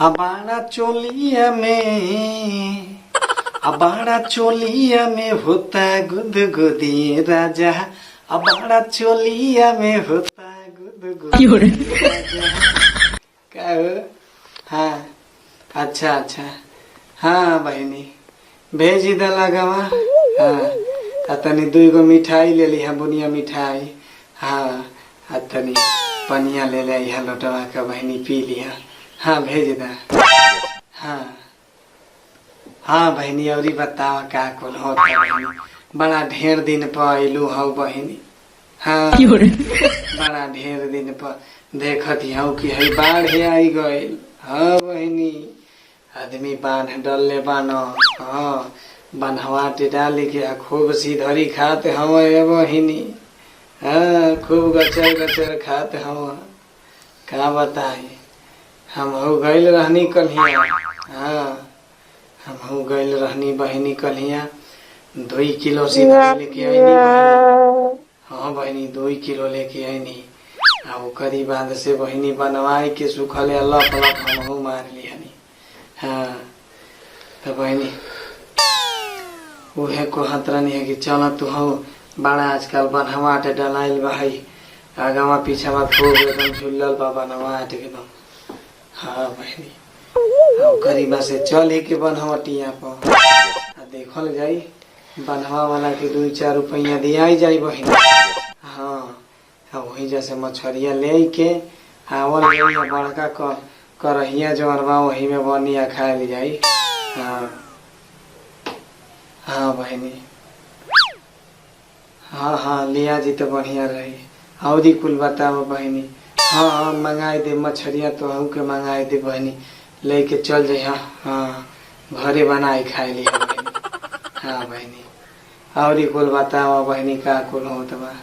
अबाड़ा चोलिया में, अबाड़ा चोलिया में होता गुदगुदी राजा, अबाड़ा चोलिया में होता गुदगुदी राजा। क्या हो? हाँ अच्छा अच्छा, हाँ बहनी भेज द लगावा। हाँ तनी 2 गो मिठाई ले ली, बुनिया मिठाई। हाँ तनी पनिया ले ले लोटवा का बहनी पी लिया। हाँ भेज दा। हाँ हाँ बहनी और बतावा का कुल होता बहनी, बड़ा ढेर दिन पर अइलू हौ बहनी। हाँ बड़ा ढेर दिन पर देखत हूँ कि है बाढ़ आई गइल। हाँ बहनी आदमी बांध डलले बानो। हाँ बन्हवा डाली के खूब सीधरी खाते हम बहिनी। हाँ खूब गचर गचर खाते हम। का बताई हम हो गइल रहनी कलिया। हाँ हम हो गइल रहनी बहिनी कलिया, 2 किलो सीधरी लेके आईनी। हाँ बहिनी 2 किलो लेके आईनी। करी बांध से बहिनी बनवाई के सुखले लप लप हम मार लियानी। हाँ तो बहनी उहे कहत रहनी है कि चल तू हो बड़ा आजकल बनवाट डलाइल भाई, आगवा पीछा खूब एकदम झुलल बा बनवाट एकदम। हाँ बहनी करीबा से चल ही के बनवटिया पर देखल जाई, बनवा वाला के 2-4 रुपया दिया जाई बहनी। हाँ वही जैसे मछरिया ले के आवल बड़का करहिया जो अरबा वही में बनिया खाए ली जाई। हाँ हाँ बहनी हाँ लिया जी तो बढ़िया रही। औरी कुल बताओ बहनी। हाँ मंगाई दे मछरिया तो हूँ के मंगाई दे बहनी, लेके चल जाए। हाँ घरे बनाए खाए लिया बहनी। हाँ बहनी औरी कुल बताओ बहनी का कुल हो तो बा।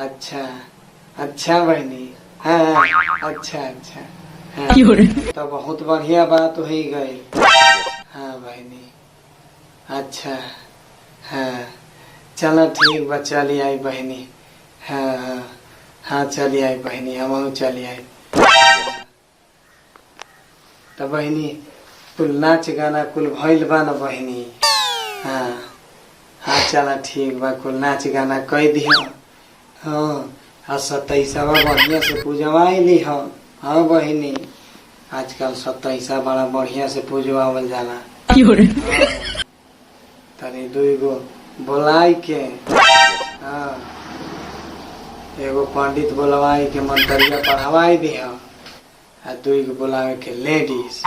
अच्छा अच्छा बहनी। हाँ अच्छा अच्छा। हाँ तो बहुत बढ़िया बात हो ही गई। हाँ बहनी अच्छा। हाँ चलो ठीक बा चली आई बहनी। हाँ हाँ हाँ चली आई बहनी, हम चली आई। तो बहनी कुल नाच गाना कुल भइल बा न बहनी। हाँ हाँ चला ठीक बा कुल नाच गाना कह दिया। हाँ 27 बढ़िया से पूजवाई ली। हाँ बहनी आजकल 27 बड़ा बढ़िया से पूजवावल जाला। तनी 2 गो बोलाई के, हाँ एगो पंडित बोलवाई के मंत्रिया पढ़वाई दी, 2 गो बोलावे के लेडीज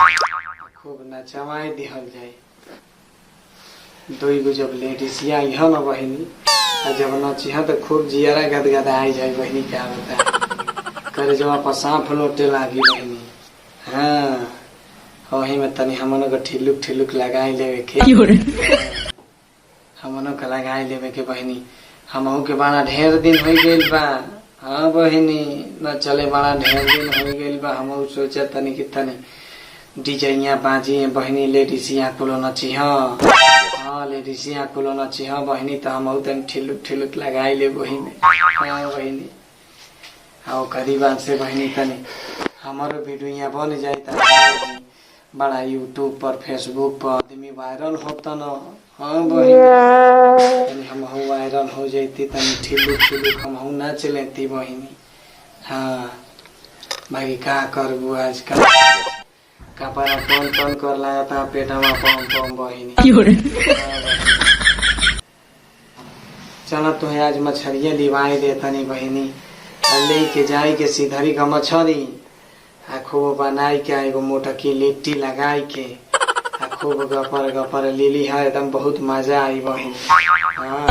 खूब नचवाई दिहल जाए। 2 गो जब लेडीज आई है न बहनी, जब नची है तो खूब जियरा गदगदाई जाए बहनी। क्या बता करे जब पर सांप लोटे लागी बहनी। हाँ वही में तनी हमनो को ठिलुक ठिलुक लगाई लेवे के, हमनो के लगाई लेवे के बहनी। हमहू के बड़ा ढेर दिन हो गइल बा। हाँ बहनी न चले बड़ा ढेर दिन हो गइल बा। हमहू सोचा तनी कि तनी डीजेया बाजी बहनी, लेडीसिया कुलो नची। हाँ लेडीसिया कुलो नची। हाँ बहनी तो हमहू तनी ठिलुक ठिलुक लगाई ले वही में। हाँ बहनी आओ करीबा से बहनी तनी हमारो वीडियो बन जाए बड़ा यूट्यूब पर फेसबुक पर आदमी वायरल होता न। हाँ बहनी हम वायरल हो जाती तनी ठिलुक ठिलुक हम नाच लेती बहनी। हाँ भाई का करबू आजकल कपड़ा टन कर लाया था पेटवा पम पम बहनी। चलो तो आज मछरिया लिवाई दे तनी बहनी, ले के जाई के सीधरी का मछरी खूब बनाई के एगो मोटा की लिट्टी लगाई के खूब गपर गपर लीली है एकदम बहुत मजा आई बहनी। हाँ